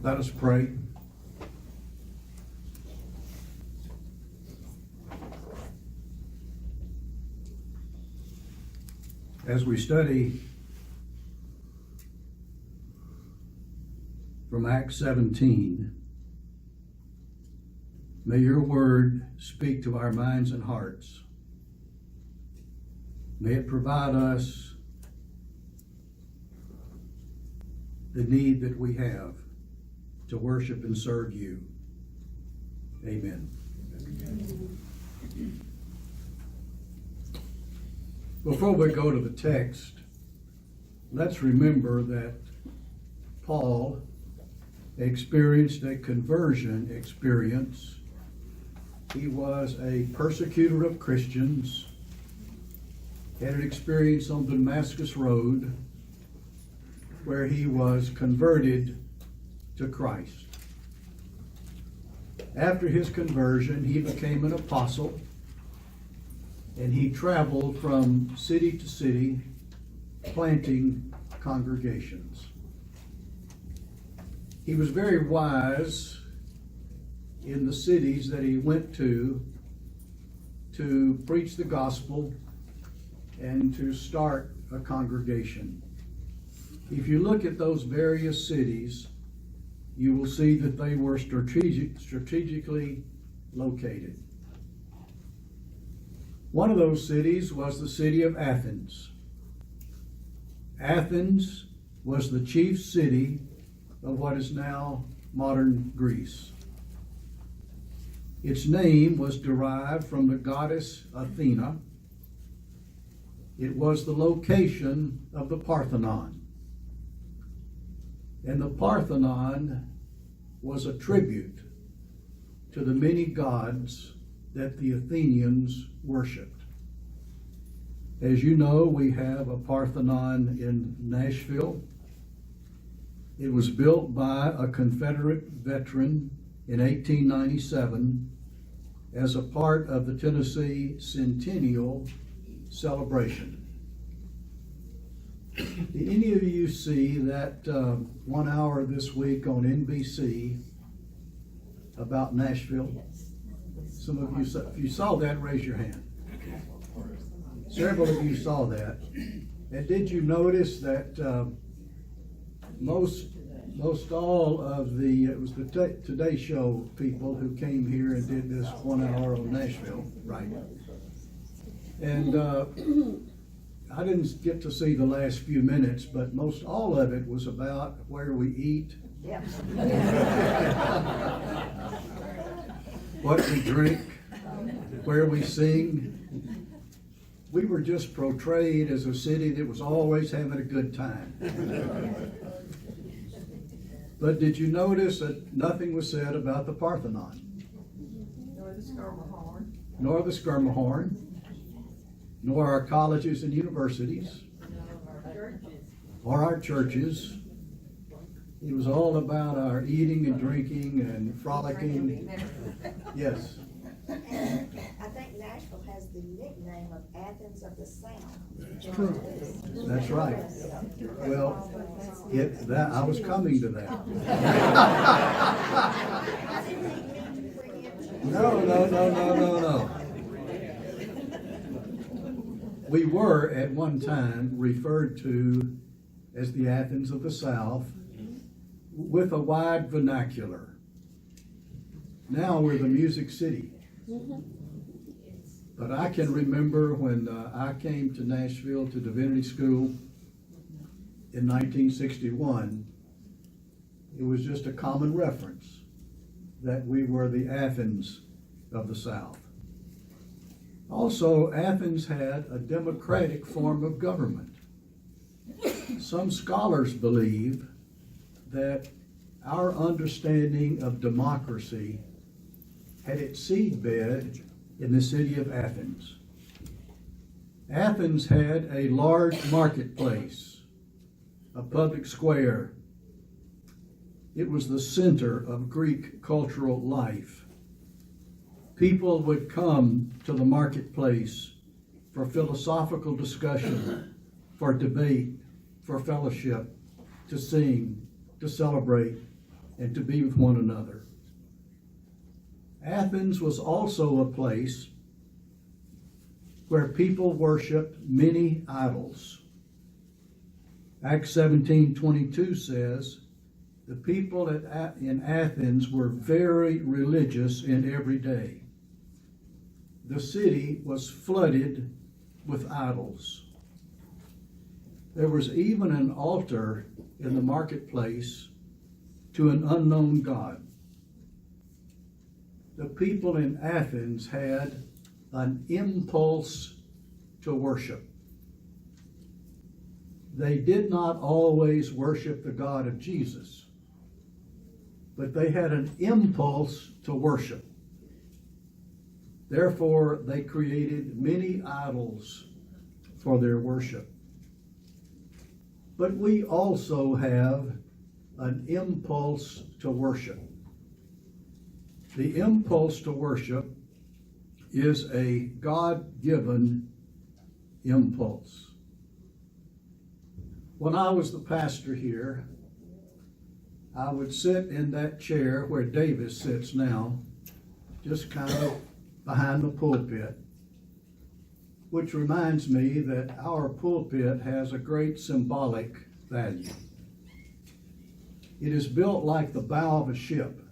Let us pray. As we study from Acts 17, may your word speak to our minds and hearts. May it provide us the need that we have to worship and serve you. Amen. Before we go to the text, let's remember that Paul experienced a conversion experience. He was a persecutor of Christians, had an experience on the Damascus Road where he was converted to Christ. After his conversion, he became an apostle, and he traveled from city to city, planting congregations. He was very wise in the cities that he went to preach the gospel and to start a congregation. If you look at those various cities, you will see that they were strategically located. One of those cities was the city of Athens. Athens was the chief city of what is now modern Greece. Its name was derived from the goddess Athena. It was the location of the Parthenon. And the Parthenon was a tribute to the many gods that the Athenians worshipped. As you know, we have a Parthenon in Nashville. It was built by a Confederate veteran in 1897 as a part of the Tennessee Centennial celebration. Did any of you see that 1 hour this week on NBC about Nashville? Some of you saw, if you saw that, raise your hand. Several of you saw that. And did you notice that most all of it was the Today Show people who came here and did this 1 hour on Nashville, right? And I didn't get to see the last few minutes, but most all of it was about where we eat, Yeah. what we drink, where we sing. We were just portrayed as a city that was always having a good time. But did you notice that nothing was said about the Parthenon? Nor the Skirmahorn. Nor the Skirmahorn, nor our colleges and universities, or our churches. It was all about our eating and drinking and frolicking. Yes. I think Nashville has the nickname of Athens of the South. That's true. That's right. Well, I was coming to that. No. We were at one time referred to as the Athens of the South with a wide vernacular. Now we're the Music City. But I can remember when I came to Nashville to Divinity School in 1961, it was just a common reference that we were the Athens of the South. Also, Athens had a democratic form of government. Some scholars believe that our understanding of democracy had its seedbed in the city of Athens. Athens had a large marketplace, a public square. It was the center of Greek cultural life. People would come to the marketplace for philosophical discussion, for debate, for fellowship, to sing, to celebrate, and to be with one another. Athens was also a place where people worshiped many idols. Acts 17:22 says, the people in Athens were very religious in every day. The city was flooded with idols. There was even an altar in the marketplace to an unknown god. The people in Athens had an impulse to worship. They did not always worship the God of Jesus, but they had an impulse to worship. Therefore, they created many idols for their worship. But we also have an impulse to worship. The impulse to worship is a God-given impulse. When I was the pastor here, I would sit in that chair where Davis sits now, just kind of behind the pulpit, which reminds me that our pulpit has a great symbolic value. It is built like the bow of a ship,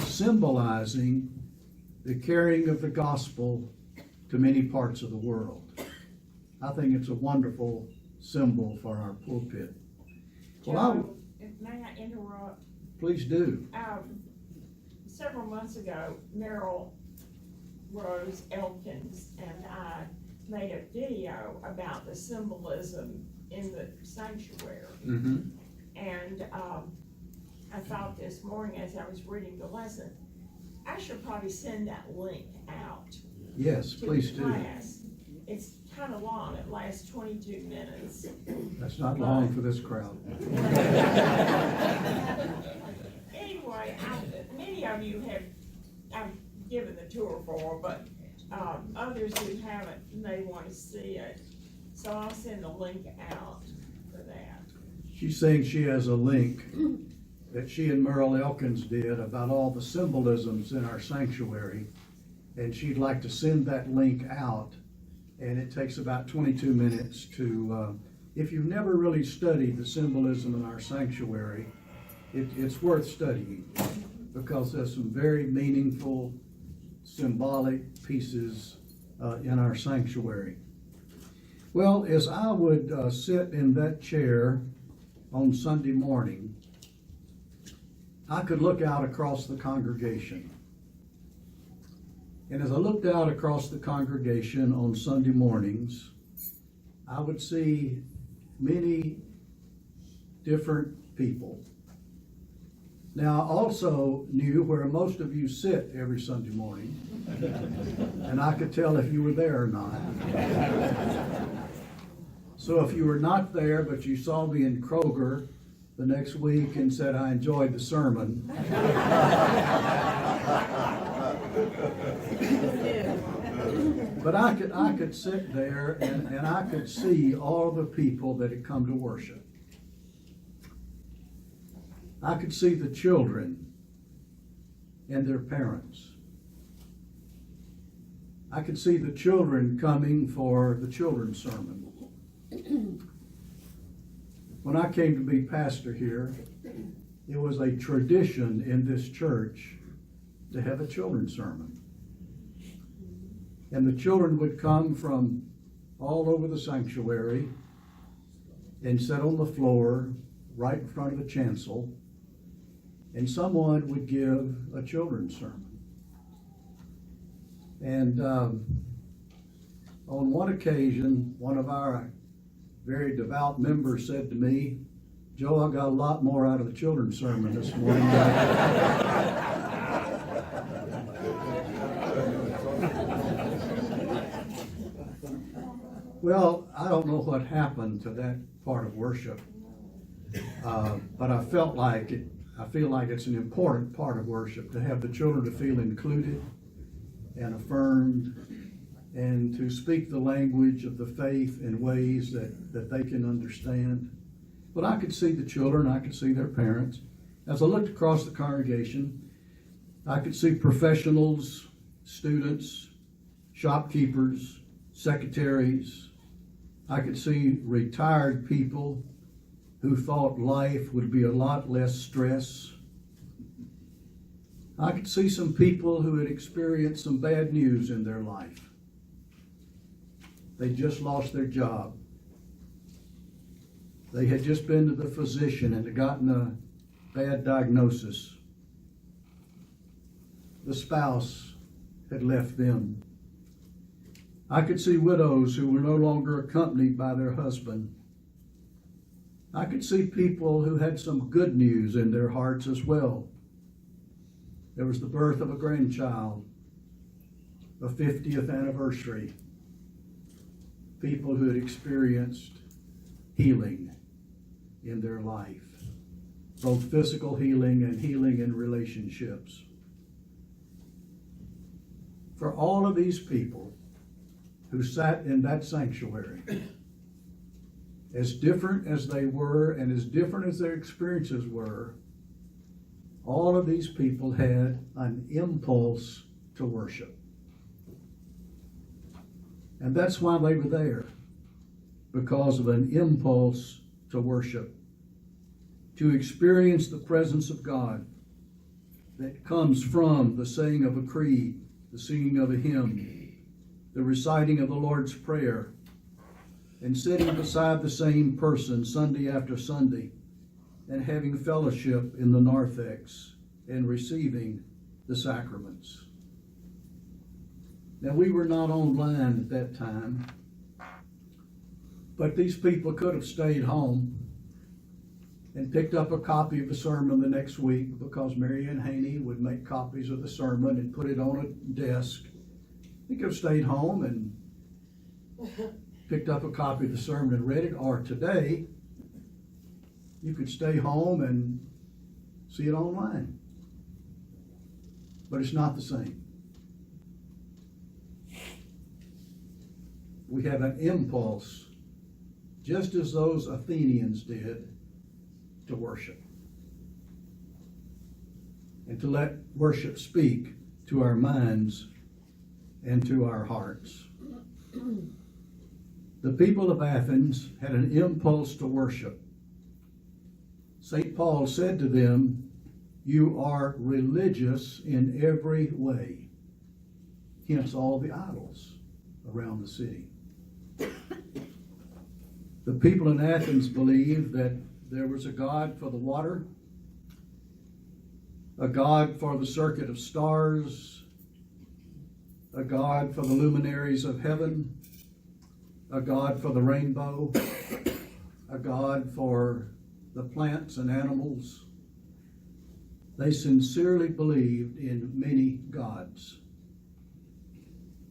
symbolizing the carrying of the gospel to many parts of the world. I think it's a wonderful symbol for our pulpit. Joe, may I interrupt? Please do. Several months ago, Merrill Rose Elkins and I made a video about the symbolism in the sanctuary. Mm-hmm. And I thought this morning as I was reading the lesson, I should probably send that link out Yes, to please the do. class. It's kind of long, it lasts 22 minutes. That's not long for this crowd. Anyway, many of you I've given the tour for, but others who haven't may want to see it. So I'll send a link out for that. She's saying she has a link that she and Merle Elkins did about all the symbolisms in our sanctuary, and she'd like to send that link out, and it takes about 22 minutes to, if you've never really studied the symbolism in our sanctuary, it's worth studying, because there's some very meaningful, symbolic pieces in our sanctuary. Well, as I would sit in that chair on Sunday morning, I could look out across the congregation. And as I looked out across the congregation on Sunday mornings, I would see many different people. Now, I also knew where most of you sit every Sunday morning, and I could tell if you were there or not. So if you were not there, but you saw me in Kroger the next week and said, I enjoyed the sermon. But I could sit there and I could see all the people that had come to worship. I could see the children and their parents. I could see the children coming for the children's sermon. When I came to be pastor here, it was a tradition in this church to have a children's sermon. And the children would come from all over the sanctuary and sit on the floor right in front of the chancel, and someone would give a children's sermon. And on one occasion, one of our very devout members said to me, Joe, I got a lot more out of the children's sermon this morning. Well, I don't know what happened to that part of worship, but I feel like it's an important part of worship to have the children to feel included and affirmed, and to speak the language of the faith in ways that they can understand. But I could see the children, I could see their parents. As I looked across the congregation, I could see professionals, students, shopkeepers, secretaries. I could see retired people who thought life would be a lot less stress. I could see some people who had experienced some bad news in their life. They just lost their job. They had just been to the physician and had gotten a bad diagnosis. The spouse had left them. I could see widows who were no longer accompanied by their husband. I could see people who had some good news in their hearts as well. There was the birth of a grandchild, a 50th anniversary, people who had experienced healing in their life, both physical healing and healing in relationships. For all of these people who sat in that sanctuary, as different as they were and as different as their experiences were, all of these people had an impulse to worship. And that's why they were there, because of an impulse to worship, to experience the presence of God that comes from the saying of a creed, the singing of a hymn, the reciting of the Lord's Prayer, and sitting beside the same person Sunday after Sunday and having fellowship in the narthex and receiving the sacraments. Now, we were not online at that time, but these people could have stayed home and picked up a copy of the sermon the next week, because Mary Ann Haney would make copies of the sermon and put it on a desk. They could have stayed home and picked up a copy of the sermon and read it. Or today, you could stay home and see it online. But it's not the same. We have an impulse, just as those Athenians did, to worship. And to let worship speak to our minds and to our hearts. The people of Athens had an impulse to worship. St. Paul said to them, "You are religious in every way." Hence all the idols around the city. The people in Athens believed that there was a God for the water, a God for the circuit of stars, a God for the luminaries of heaven, a God for the rainbow, a God for the plants and animals. They sincerely believed in many gods.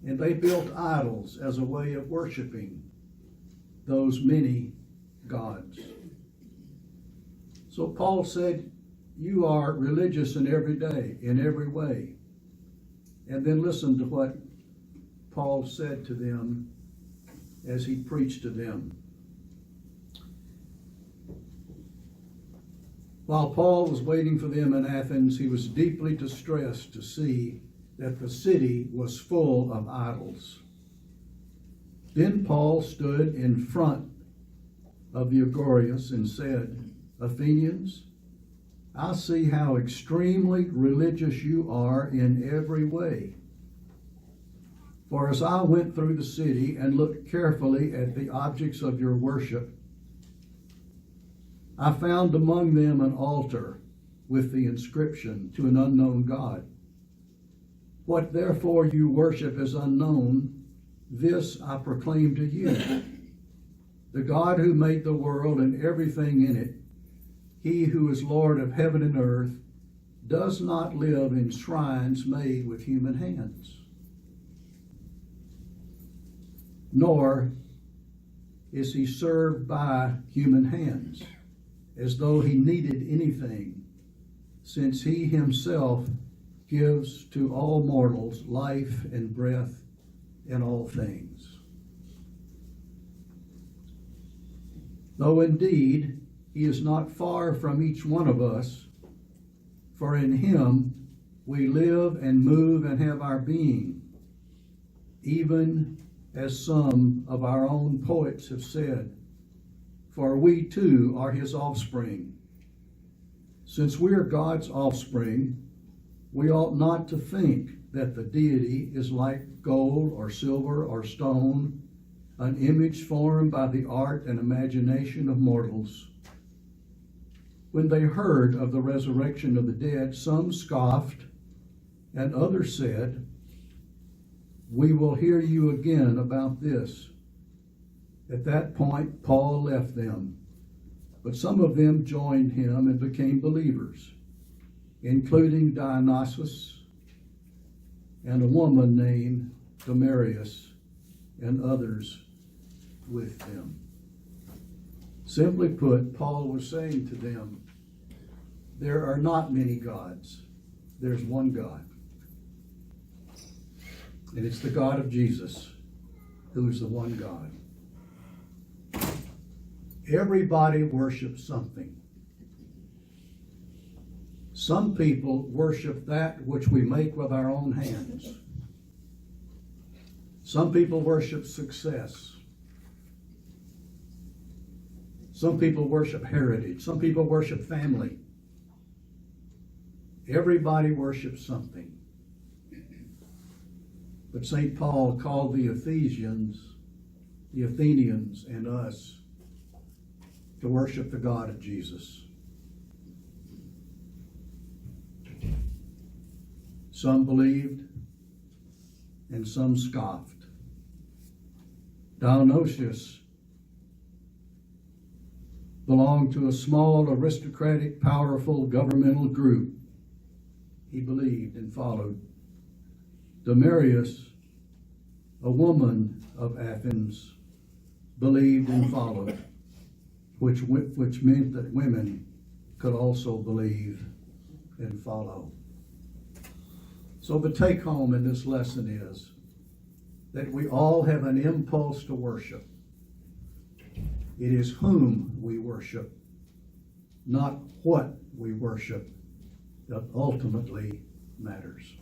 And they built idols as a way of worshiping those many gods. So Paul said, you are religious in every way. And then listen to what Paul said to them as he preached to them. While Paul was waiting for them in Athens, he was deeply distressed to see that the city was full of idols. Then Paul stood in front of the Agorius and said, "Athenians, I see how extremely religious you are in every way. For as I went through the city and looked carefully at the objects of your worship, I found among them an altar with the inscription, 'To an unknown God.' What therefore you worship as unknown, this I proclaim to you. The God who made the world and everything in it, he who is Lord of heaven and earth, does not live in shrines made with human hands. Nor is he served by human hands, as though he needed anything, since he himself gives to all mortals life and breath and all things. Though indeed he is not far from each one of us, for in him we live and move and have our being, even as some of our own poets have said, for we too are his offspring. Since we are God's offspring, we ought not to think that the deity is like gold or silver or stone, an image formed by the art and imagination of mortals. When they heard of the resurrection of the dead, some scoffed, and others said, "We will hear you again about this." At that point, Paul left them, but some of them joined him and became believers, including Dionysius and a woman named Damaris and others with them. Simply put, Paul was saying to them, there are not many gods. There's one God. And it's the God of Jesus, who is the one God. Everybody worships something. Some people worship that which we make with our own hands. Some people worship success. Some people worship heritage. Some people worship family. Everybody worships something. But St. Paul called the Athenians, and us to worship the God of Jesus. Some believed and some scoffed. Dionysius belonged to a small, aristocratic, powerful governmental group. He believed and followed. Damaris, a woman of Athens, believed and followed, which meant that women could also believe and follow. So the take home in this lesson is that we all have an impulse to worship. It is whom we worship, not what we worship, that ultimately matters.